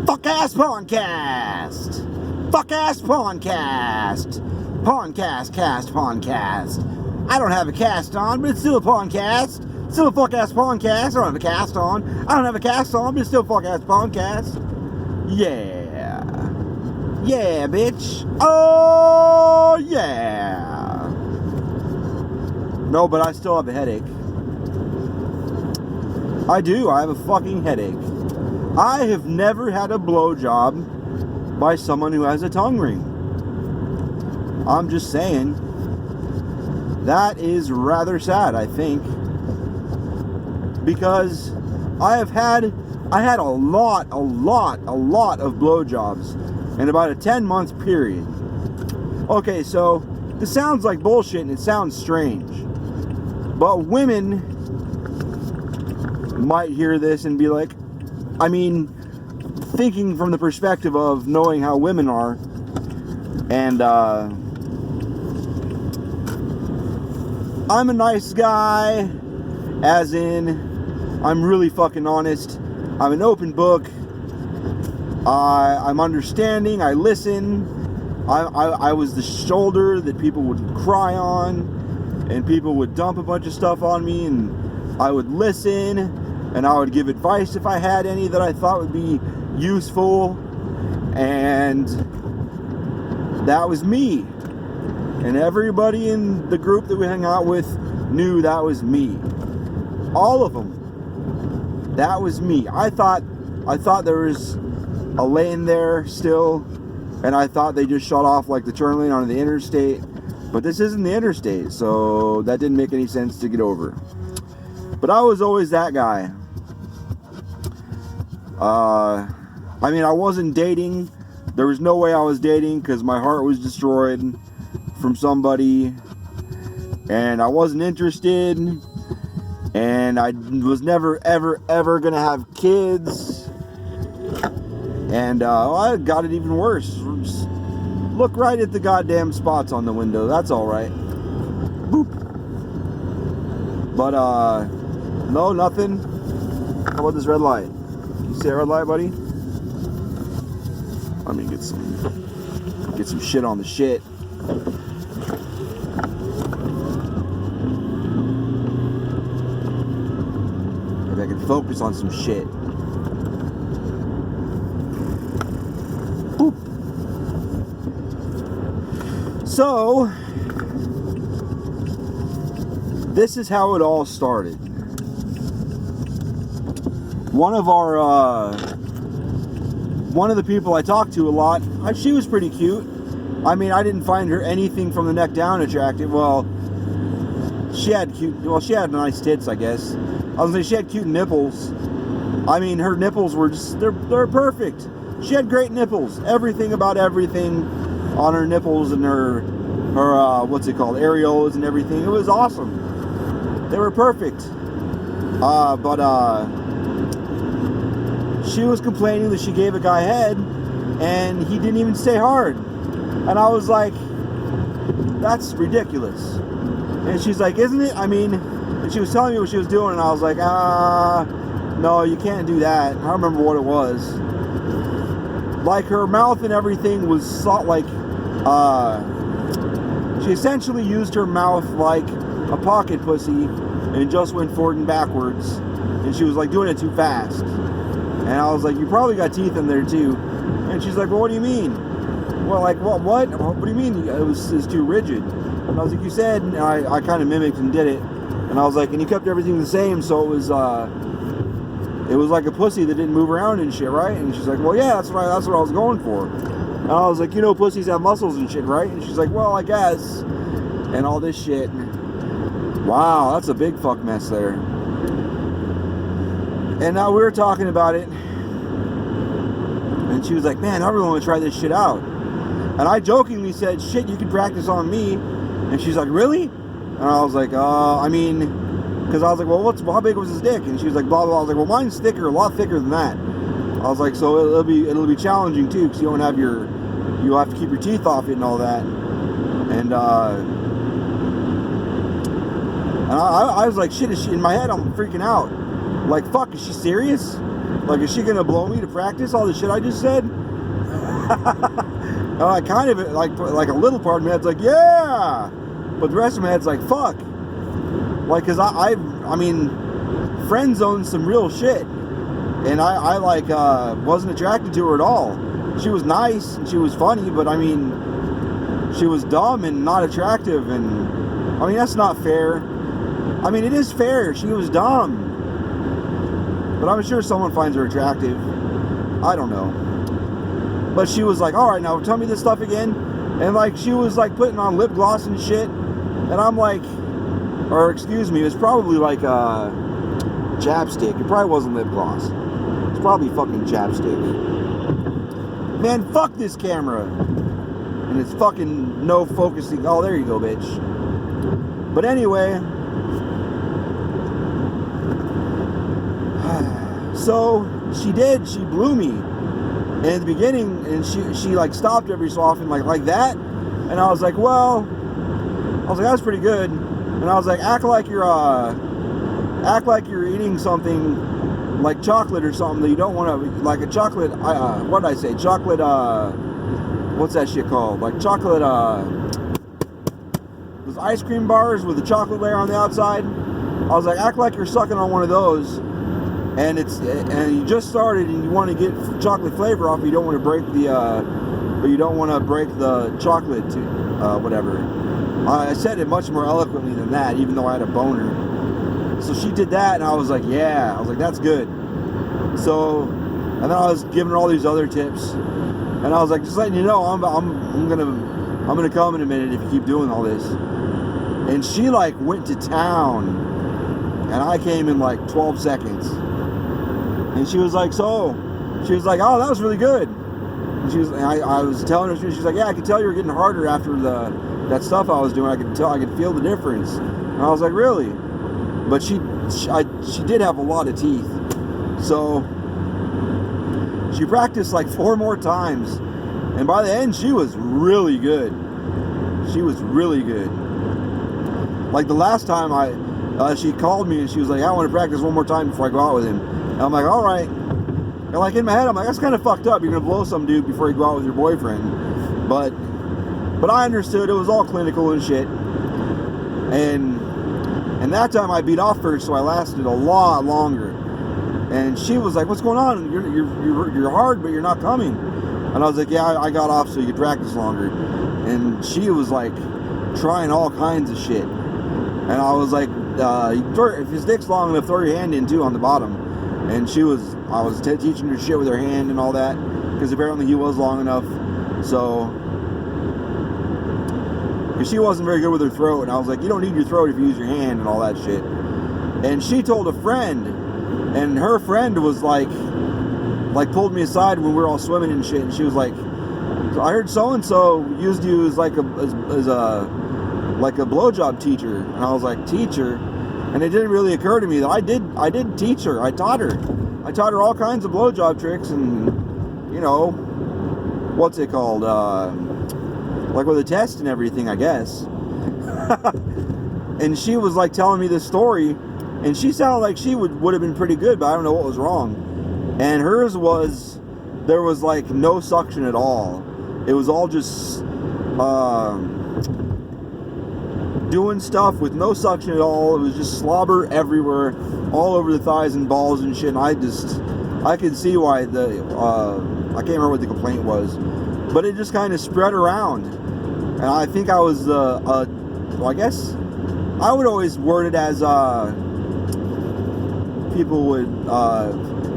Fuck-ass Porncast! Fuck-ass Porncast! Porncast. I don't have a cast on, but it's still a Porncast. Still a fuck-ass Porncast. I don't have a cast on. I don't have a cast on, but it's still a fuck-ass Porncast. Yeah. Yeah, bitch. Oh, yeah. No, but I still have a headache. I do. I have a fucking headache. I have never had a blowjob by someone who has a tongue ring. I'm just saying. That is rather sad, I think. Because I had a lot of blowjobs in about a 10-month period. Okay, so this sounds like bullshit and it sounds strange. But women might hear this and be like, I mean, thinking from the perspective of knowing how women are, and I'm a nice guy, as in, I'm really fucking honest, I'm an open book, I'm understanding, I listen, I was the shoulder that people would cry on, and people would dump a bunch of stuff on me, and I would listen, and I would give advice if I had any that I thought would be useful. And that was me. And everybody in the group that we hung out with knew that was me. All of them. That was me. I thought there was a lane there still, and I thought they just shut off like the turn lane on the interstate. But this isn't the interstate, so that didn't make any sense to get over. But I was always that guy. I mean, I wasn't dating. There was no way I was dating because my heart was destroyed from somebody. And I wasn't interested. And I was never, ever going to have kids. And I got it even worse. Just look right at the goddamn spots on the window. That's all right. Boop. But, no, nothing. How about this red light? You see that red light, buddy? Let me get some shit on the shit. Maybe I can focus on some shit. Boop. So, this is how it all started. One of the people I talked to a lot, she was pretty cute. I mean, I didn't find her anything from the neck down attractive. Well, she had nice tits, I guess. I was gonna say she had cute nipples. I mean, her nipples were just, they're perfect. She had great nipples. Everything about everything on her nipples and her what's it called, areolas and everything. It was awesome. They were perfect. But she was complaining that she gave a guy head and he didn't even stay hard. And I was like, that's ridiculous. And she's like, isn't it? I mean, and she was telling me what she was doing, and I was like, no, you can't do that. I don't remember what it was. Like, her mouth and everything was like, she essentially used her mouth like a pocket pussy and just went forward and backwards. And she was like doing it too fast. And I was like, you probably got teeth in there too. And she's like, well, what do you mean? Well, like, what? What do you mean it was too rigid? And I was like, you said, and I kind of mimicked and did it. And I was like, and you kept everything the same, so it was like a pussy that didn't move around and shit, right? And she's like, well, yeah, that's what I was going for. And I was like, you know, pussies have muscles and shit, right? And she's like, well, I guess. And all this shit. Wow, that's a big fuck mess there. And now we were talking about it. And she was like, man, I really want to try this shit out. And I jokingly said, shit, you can practice on me. And she's like, really? And I was like, I mean, because I was like, well, how big was his dick? And she was like, blah, blah, blah. I was like, well, mine's thicker, a lot thicker than that. I was like, so it'll be challenging too, because you don't have you'll have to keep your teeth off it and all that. And I was like, shit, is she, in my head, I'm freaking out. Like, fuck, is she serious? Like, is she going to blow me to practice all the shit I just said? And I kind of, like a little part of my head's like, yeah. But the rest of my head's like, fuck. Like, because I mean, friend zoned some real shit. And I wasn't attracted to her at all. She was nice and she was funny, but I mean, she was dumb and not attractive. And I mean, that's not fair. I mean, it is fair. She was dumb. But I'm sure someone finds her attractive. I don't know. But she was like, all right, now tell me this stuff again. And like, she was like putting on lip gloss and shit. And I'm like, or excuse me, it was probably like chapstick. It probably wasn't lip gloss. It's probably fucking chapstick. Man, fuck this camera. And it's fucking no focusing. Oh, there you go, bitch. But anyway. So she blew me. And in the beginning, and she like stopped every so often like that. And I was like, well, that's pretty good. And I was like, act like you're eating something like chocolate or something that you don't want to, like a chocolate, what did I say? Chocolate, what's that shit called? Like chocolate, those ice cream bars with the chocolate layer on the outside. I was like, act like you're sucking on one of those. And you just started and you want to get chocolate flavor off, but you don't want to break the chocolate to, whatever. I said it much more eloquently than that, even though I had a boner. So she did that, and I was like, yeah. I was like, that's good. So, and then I was giving her all these other tips, and I was like, just letting you know, I'm gonna come in a minute if you keep doing all this. And she like went to town, and I came in like 12 seconds. And she was like, oh, that was really good. And I was telling her, she was like, yeah, I could tell you were getting harder after that stuff I was doing. I could feel the difference. And I was like, really? But she did have a lot of teeth. So she practiced like 4 more times. And by the end, she was really good. She was really good. Like the last time she called me and she was like, I want to practice 1 more time before I go out with him. And I'm like, all right. And like in my head, I'm like, that's kind of fucked up. You're gonna blow some dude before you go out with your boyfriend. But I understood it was all clinical and shit. And that time I beat off first, so I lasted a lot longer. And she was like, what's going on? You're hard, but you're not coming. And I was like, yeah, I got off so you could practice longer. And she was like trying all kinds of shit. And I was like, if his dick's long enough, throw your hand in too on the bottom. And I was teaching her shit with her hand and all that, because apparently he was long enough. So, because she wasn't very good with her throat, and I was like, you don't need your throat if you use your hand and all that shit. And she told a friend, and her friend was like pulled me aside when we were all swimming and shit, and she was like, I heard so-and-so used you as like a blowjob teacher. And I was like, teacher? And it didn't really occur to me that I did teach her. I taught her. I taught her all kinds of blowjob tricks, and you know, what's it called? Like with a test and everything, I guess. And she was like telling me this story, and she sounded like she would have been pretty good, but I don't know what was wrong. And hers was, there was like no suction at all. It was all just doing stuff with no suction at all. It was just slobber everywhere, all over the thighs and balls and shit. And I could see why I can't remember what the complaint was, but it just kind of spread around. And I think I was well, I guess I would always word it as people would,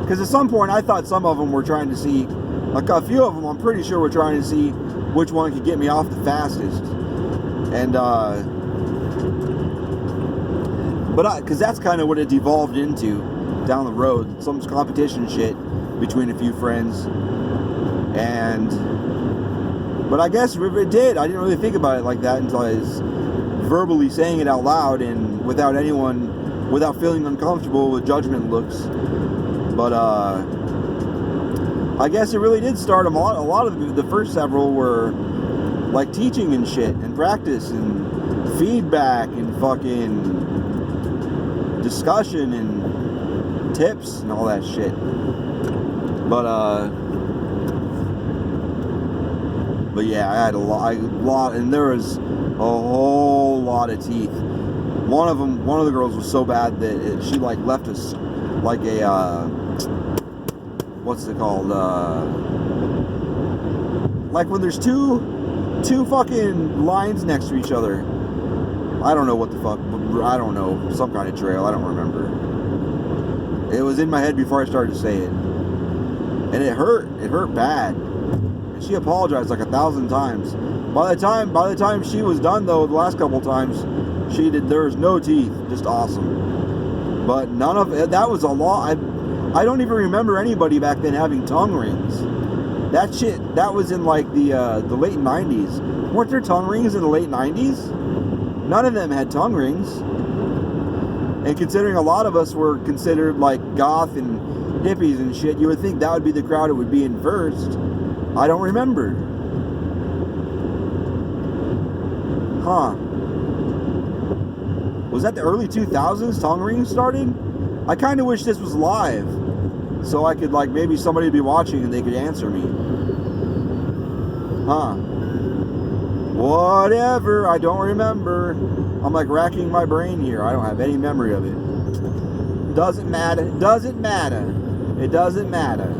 because at some point I thought some of them were trying to see, like a few of them I'm pretty sure were trying to see which one could get me off the fastest. And because that's kind of what it devolved into down the road, some competition shit between a few friends. But I guess it did. I didn't really think about it like that until I was verbally saying it out loud and without feeling uncomfortable with judgment looks. But I guess it really did start. A lot of the first several were like teaching and shit and practice and feedback and fucking discussion and tips and all that shit. But yeah, I had a lot, and there was a whole lot of teeth. One of the girls was so bad that she like left us like a what's it called? Like when there's two fucking lines next to each other. I don't know what the fuck. I don't know, some kind of trail. I don't remember. It was in my head before I started to say it, and it hurt. It hurt bad. And she apologized like 1,000 times. By the time she was done, though, the last couple times, there was no teeth. Just awesome. But none of it. That was a lot. I don't even remember anybody back then having tongue rings. That shit. That was in like the late 90s. Weren't there tongue rings in the late 90s? None of them had tongue rings. And considering a lot of us were considered like goth and hippies and shit, you would think that would be the crowd it would be in first. I don't remember. Huh. Was that the early 2000s tongue rings started? I kind of wish this was live, so I could like, maybe somebody would be watching and they could answer me. Huh. Whatever, I don't remember. I'm like racking my brain here. I don't have any memory of it. Doesn't matter. Doesn't matter. It doesn't matter.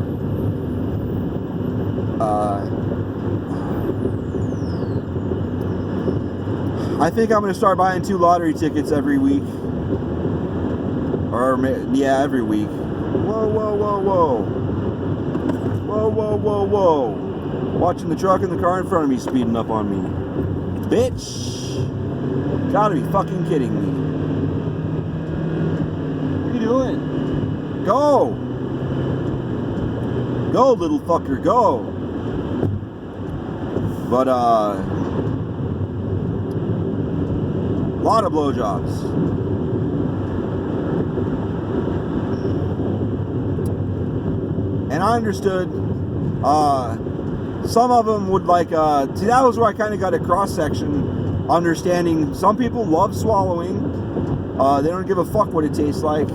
I think I'm going to start buying 2 lottery tickets every week. Or, yeah, every week. Whoa, whoa, whoa, whoa. Whoa, whoa, whoa, whoa. Watching the truck in the car in front of me speeding up on me. Bitch. Gotta be fucking kidding me. What are you doing? Go. Go, little fucker, go. But, a lot of blowjobs. And I understood, some of them would like, see, that was where I kind of got a cross-section understanding. Some people love swallowing. They don't give a fuck what it tastes like.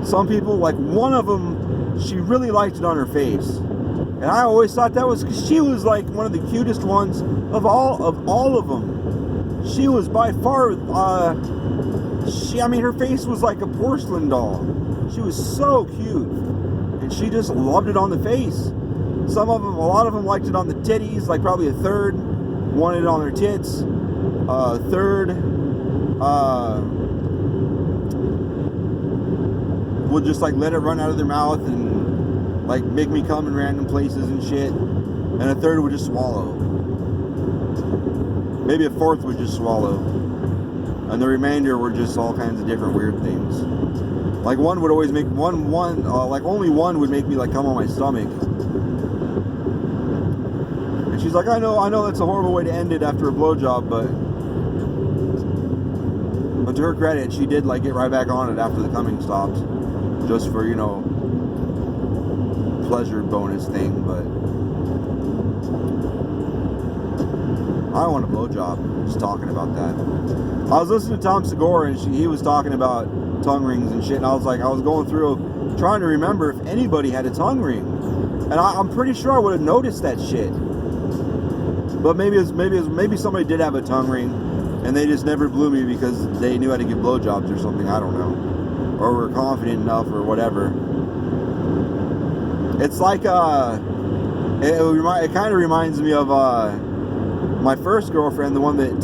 Some people, like one of them, she really liked it on her face. And I always thought that was, because she was like one of the cutest ones of all of them. She was by far, I mean, her face was like a porcelain doll. She was so cute. And she just loved it on the face. A lot of them liked it on the titties, like probably a third wanted it on their tits. A third would just like let it run out of their mouth and like make me come in random places and shit. And a third would just swallow. Maybe a fourth would just swallow. And the remainder were just all kinds of different weird things. Like one would always make like only one would make me like come on my stomach. And she's like, I know that's a horrible way to end it after a blowjob, but to her credit, she did like get right back on it after the coming stopped, just for, you know, pleasure bonus thing, but I don't want a blowjob. Just talking about that. I was listening to Tom Segura, and he was talking about tongue rings and shit, and I was going through trying to remember if anybody had a tongue ring, and I'm pretty sure I would have noticed that shit. But maybe somebody did have a tongue ring, and they just never blew me because they knew how to give blowjobs or something. I don't know, or were confident enough or whatever. It's like it kind of reminds me of my first girlfriend, the one that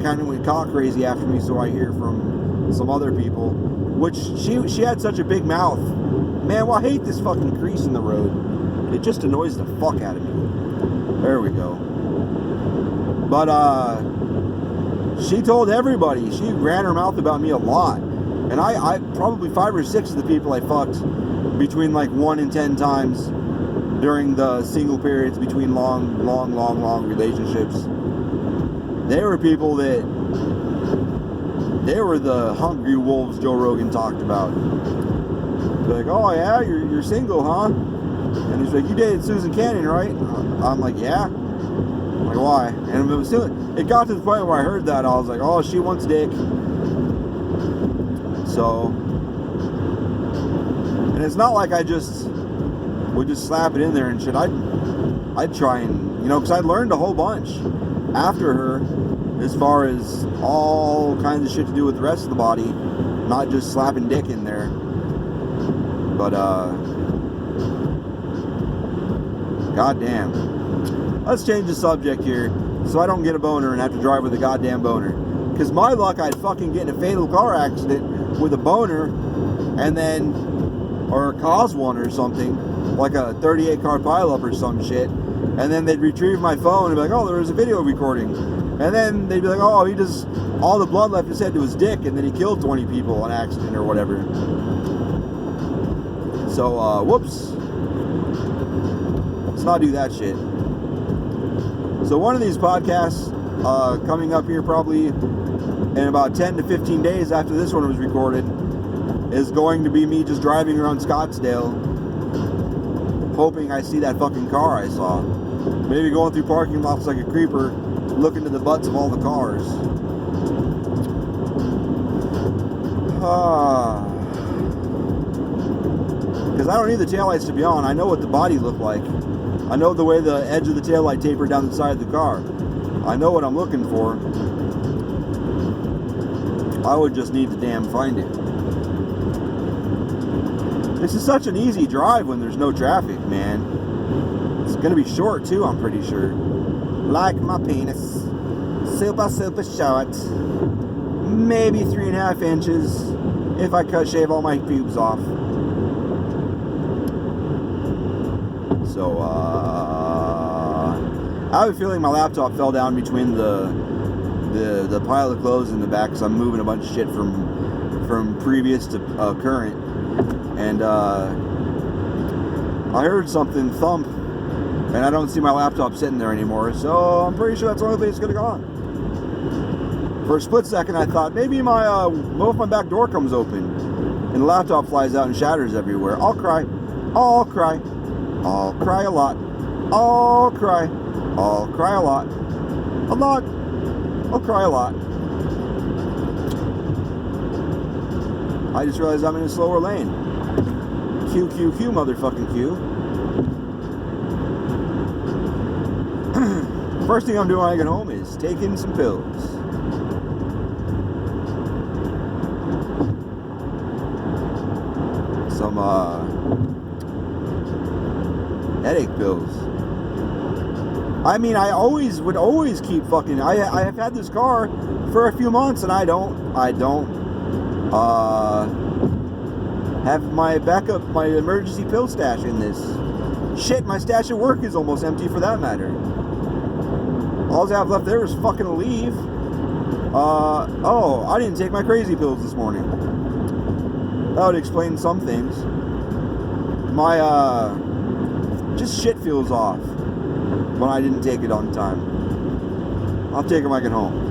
kind of went cock crazy after me, so I hear from some other people. Which she had such a big mouth. Man, well, I hate this fucking crease in the road. It just annoys the fuck out of me. There we go. But she told everybody. She ran her mouth about me a lot. And I probably 5 or 6 of the people I fucked between like 1 and 10 times during the single periods between long relationships. They were people that they were the hungry wolves Joe Rogan talked about. They're like, oh yeah, you're single, huh? And he's like, you dated Susan Cannon, right? I'm like, yeah. I'm like, why? And it got to the point where I heard that, I was like, oh, she wants dick. So, and it's not like I would just slap it in there and shit. I'd try and, because I learned a whole bunch after her as far as all kinds of shit to do with the rest of the body, not just slapping dick in there. But, goddamn. Let's change the subject here so I don't get a boner and have to drive with a goddamn boner. Because my luck, I'd fucking get in a fatal car accident with a boner and then, or cause one or something, like a 38 car pileup or some shit, and then they'd retrieve my phone and be like, oh, there was a video recording. And then they'd be like, oh, he just, all the blood left his head to his dick, and then he killed 20 people on accident or whatever. So, whoops. Let's not do that shit. So one of these podcasts, coming up here probably in about 10 to 15 days after this one was recorded, is going to be me just driving around Scottsdale, hoping I see that fucking car I saw. Maybe going through parking lots like a creeper, looking to the butts of all the cars. Because I don't need the taillights to be on. I know what the body looked like. I know the way the edge of the taillight tapered down the side of the car. I know what I'm looking for. I would just need to damn find it. This is such an easy drive when there's no traffic, man. It's gonna be short too, I'm pretty sure. Like my penis. Super short. Maybe 3.5 inches if I shave all my pubes off. So, I have a feeling my laptop fell down between the pile of clothes in the back because I'm moving a bunch of shit from previous to current. And I heard something thump, and I don't see my laptop sitting there anymore, so I'm pretty sure that's the only place it's gonna go on. For a split second, I thought maybe what if my back door comes open and the laptop flies out and shatters everywhere? I'll cry. I'll cry. I'll cry a lot. I'll cry. I'll cry a lot. A lot. I'll cry a lot. I just realized I'm in a slower lane. Q, motherfucking Q. First thing I'm doing when I get home is taking some pills. Some, headache pills. I mean, I would always keep fucking, I have had this car for a few months and I don't have my backup, my emergency pill stash in this. Shit, my stash at work is almost empty for that matter. All I have left there is fucking a leave. Oh, I didn't take my crazy pills this morning. That would explain some things. My, just shit feels off when I didn't take it on time. I'll take them when I get home.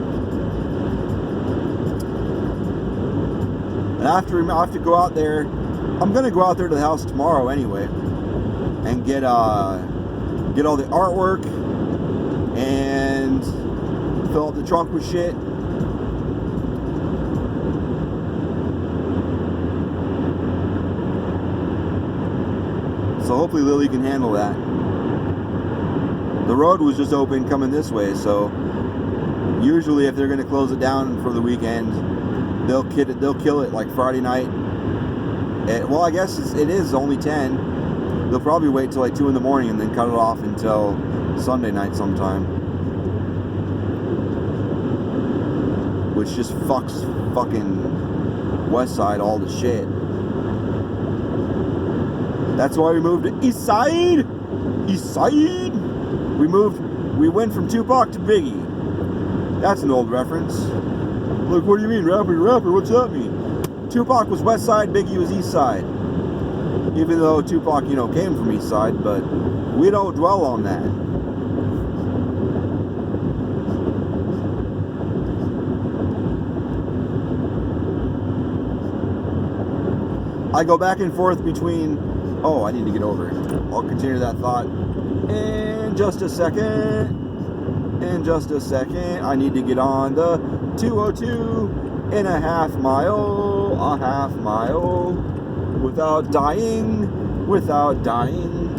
And I have to go out there I'm gonna go out there to the house tomorrow anyway, and get all the artwork and fill up the trunk with shit. So hopefully Lily can handle that. The road was just open coming this way, so usually if they're going to close it down for the weekend, they'll kill it like Friday night. Well, I guess it is only 10. They'll probably wait till like 2 in the morning and then cut it off until Sunday night sometime. Which just fucks fucking West Side all the shit. That's why we moved to East Side. East Side. We went from Tupac to Biggie. That's an old reference. Look, what do you mean, rapper? What's that mean? Tupac was West Side, Biggie was East Side. Even though Tupac, came from East Side, but we don't dwell on that. I go back and forth between... Oh, I need to get over it. I'll continue that thought in just a second. In just a second. I need to get on the 202 in a half mile. Without dying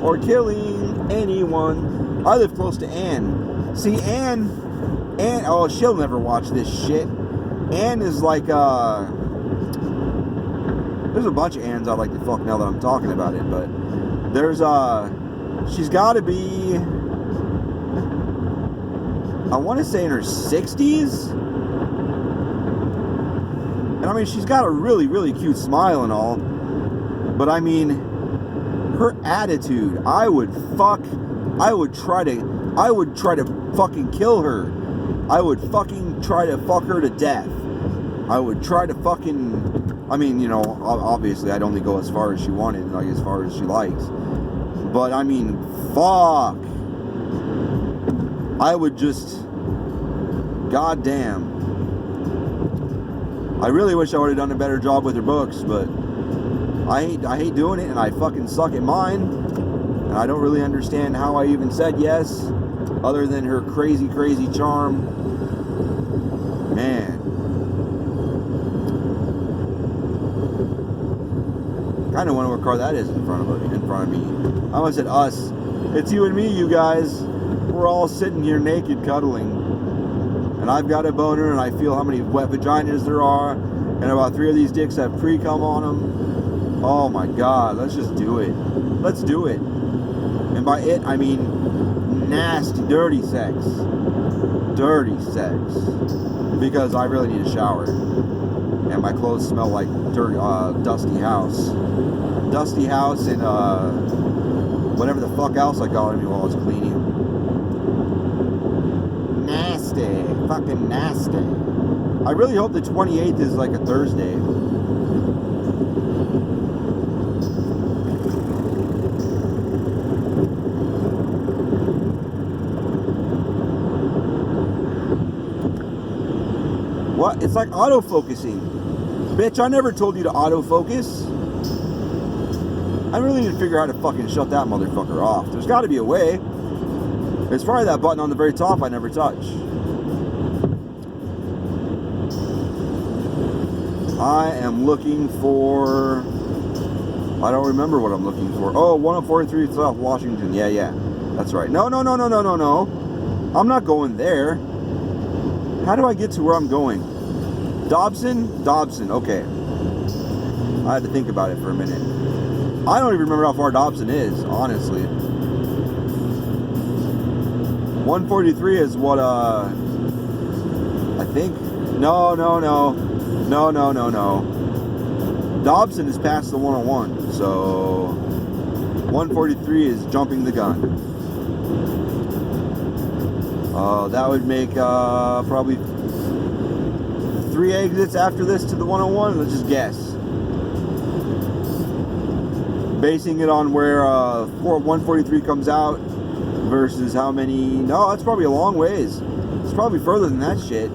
or killing anyone. I live close to Ann. See, Ann, oh, she'll never watch this shit. Ann is like, there's a bunch of Anns I'd like to fuck now that I'm talking about it, but there's, she's gotta be, I want to say in her 60s. And I mean, she's got a really, really cute smile and all. But I mean, her attitude, I would try to fucking kill her. I would fucking try to fuck her to death. I would try to fucking, I mean, obviously I'd only go as far as she wanted, like as far as she likes. But I mean, fuck. I would just, goddamn. I really wish I would have done a better job with her books, but I hate doing it, and I fucking suck at mine. And I don't really understand how I even said yes, other than her crazy, crazy charm. Man. Kind of wonder what car that is in front of me. I almost said us. It's you and me, you guys. We're all sitting here naked, cuddling. And I've got a boner, and I feel how many wet vaginas there are, and about 3 of these dicks have pre-cum on them. Oh my God, let's just do it. Let's do it. And by it, I mean nasty, dirty sex. Dirty sex. Because I really need a shower. And my clothes smell like dirty, dusty house. Dusty house and whatever the fuck else I got on me while I was cleaning. Nasty. Fucking nasty. I really hope the 28th is like a Thursday. What? It's like autofocusing. Bitch, I never told you to autofocus. I really need to figure out how to fucking shut that motherfucker off. There's got to be a way. It's probably that button on the very top I never touch. I am looking for... I don't remember what I'm looking for. Oh, 143 South Washington. Yeah. That's right. No. I'm not going there. How do I get to where I'm going? Dobson? Dobson. Okay. I had to think about it for a minute. I don't even remember how far Dobson is, honestly. 143 is what, I think... No. Dobson is past the 101, so... 143 is jumping the gun. That would make, probably 3 exits after this to the 101. Let's just guess. Basing it on where 143 comes out versus how many... No, that's probably a long ways. It's probably further than that shit.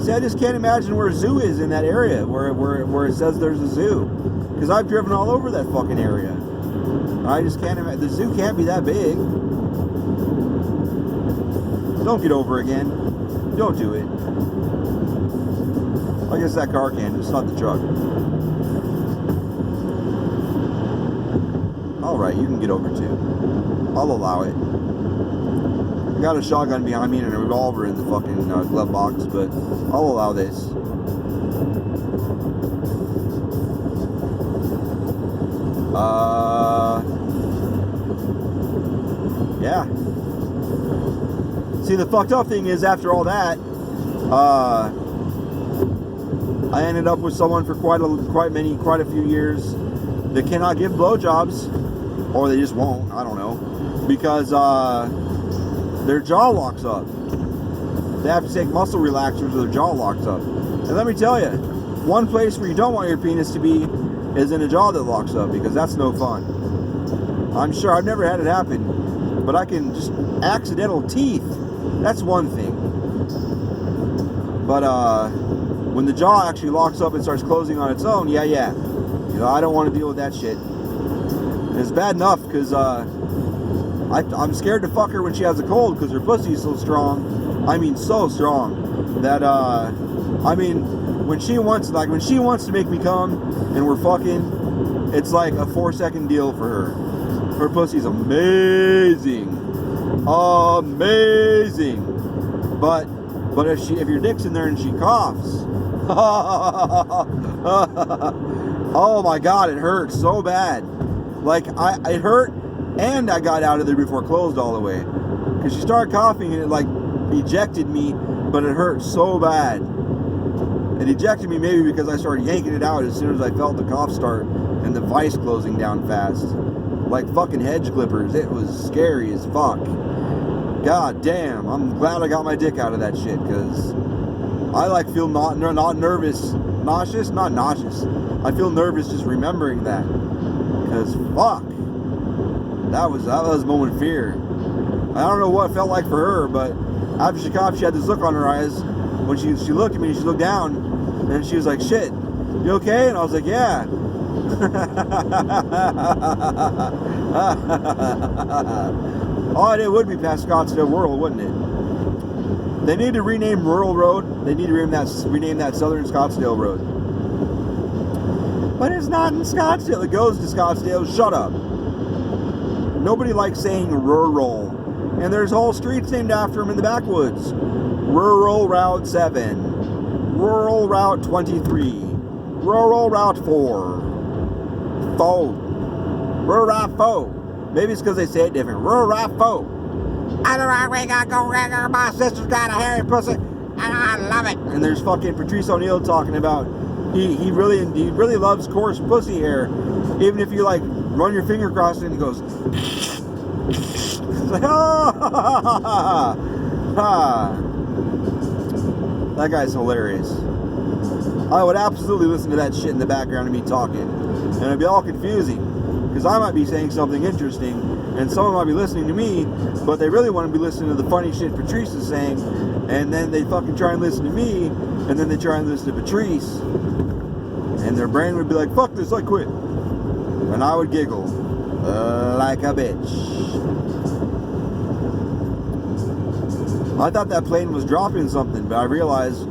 See, I just can't imagine where a zoo is in that area, where it says there's a zoo. Because I've driven all over that fucking area. I just can't imagine. The zoo can't be that big. Don't get over again. Don't do it. I guess that car can, it's not the truck. Alright, you can get over too. I'll allow it. I got a shotgun behind me and a revolver in the fucking glove box, but I'll allow this. Yeah. See, the fucked up thing is, after all that, I ended up with someone for quite a few years that cannot give blowjobs, or they just won't. I don't know, because their jaw locks up. They have to take muscle relaxers, or their jaw locks up. And let me tell you, one place where you don't want your penis to be is in a jaw that locks up, because that's no fun. I'm sure I've never had it happen, but I can just accidental teeth. That's one thing. But when the jaw actually locks up and starts closing on its own, yeah. You know, I don't want to deal with that shit. And it's bad enough because I'm scared to fuck her when she has a cold, because her pussy's so strong. I mean, so strong that I mean, when she wants to make me come and we're fucking, it's like a 4-second deal for her. Her pussy's amazing. Amazing. But if your dick's in there and she coughs, oh my god, it hurts so bad. Like, it hurt, and I got out of there before it closed all the way, because she started coughing and it like ejected me, but it hurt so bad. It ejected me maybe because I started yanking it out as soon as I felt the cough start and the vice closing down fast, like fucking hedge clippers. It was scary as fuck. God damn, I'm glad I got my dick out of that shit, because I like feel not nervous, nauseous, not nauseous. I feel nervous just remembering that, because fuck, that was a moment of fear. I don't know what it felt like for her, but after she coughed, she had this look on her eyes. When she looked at me, she looked down, and she was like, "Shit, you okay?" And I was like, "Yeah." Oh, it would be past Scottsdale Rural, wouldn't it? They need to rename Rural Road. They need to rename that Southern Scottsdale Road. But it's not in Scottsdale. It goes to Scottsdale. Shut up. Nobody likes saying rural. And there's whole streets named after them in the backwoods. Rural Route 7. Rural Route 23. Rural Route 4. Rural Route 4. Maybe it's because they say it different. Rural Route 4. I don't know, we got go, my sister's got a hairy pussy, and I love it. And there's fucking Patrice O'Neal talking about he really loves coarse pussy hair, even if you like run your finger across it and he goes. It's like, that guy's hilarious. I would absolutely listen to that shit in the background of me talking, and it'd be all confusing, because I might be saying something interesting, and someone might be listening to me, but they really want to be listening to the funny shit Patrice is saying, and then they fucking try and listen to me, and then they try and listen to Patrice, and their brain would be like, "Fuck this, I quit." And I would giggle like a bitch. I thought that plane was dropping something, but I realized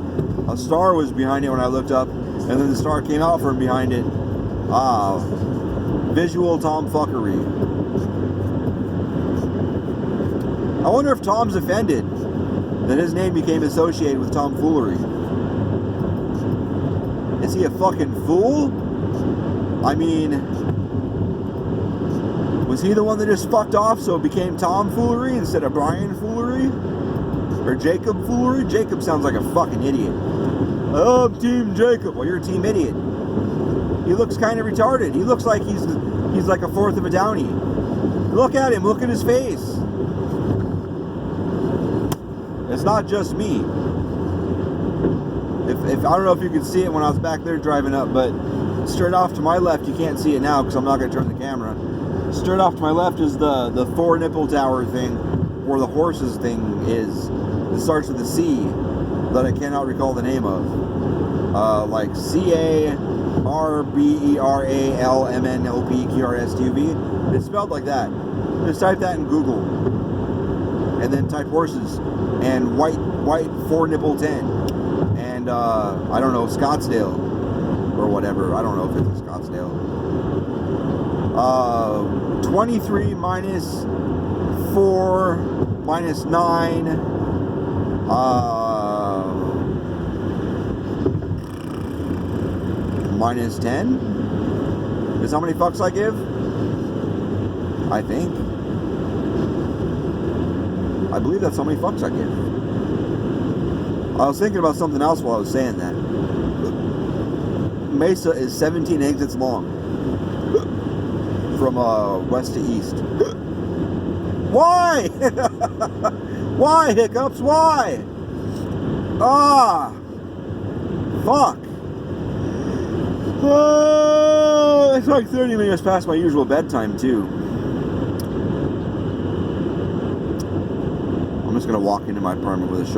a star was behind it when I looked up, and then the star came out from behind it. Visual tomfuckery. I wonder if Tom's offended that his name became associated with tomfoolery. Is he a fucking fool? I mean, was he the one that just fucked off so it became tomfoolery instead of Brian foolery? Or Jacob foolery? Jacob sounds like a fucking idiot. Oh, I'm Team Jacob. Well, you're a team idiot. He looks kind of retarded. He looks like he's like a fourth of a Downey. Look at him. Look at his face. It's not just me. If I don't know if you could see it when I was back there driving up, but straight off to my left, you can't see it now because I'm not going to turn the camera. Straight off to my left is the 4 nipple tower thing, where the horses thing is. It starts with a C. that I cannot recall the name of. Like CARBERALMNOPQRSTUV. It's spelled like that. Just type that in Google. And then type horses. And white 4-nipple 10. And, I don't know, Scottsdale. Or whatever. I don't know if it's a Scottsdale. 23 minus 4 minus 9. Minus 10 is how many fucks I give? I think. I believe that's how many fucks I give. I was thinking about something else while I was saying that. Mesa is 17 exits long. From west to east. Why? Why, hiccups? Why? Ah! Fuck. It's like 30 minutes past my usual bedtime, too. I'm just gonna walk into my apartment with a shot.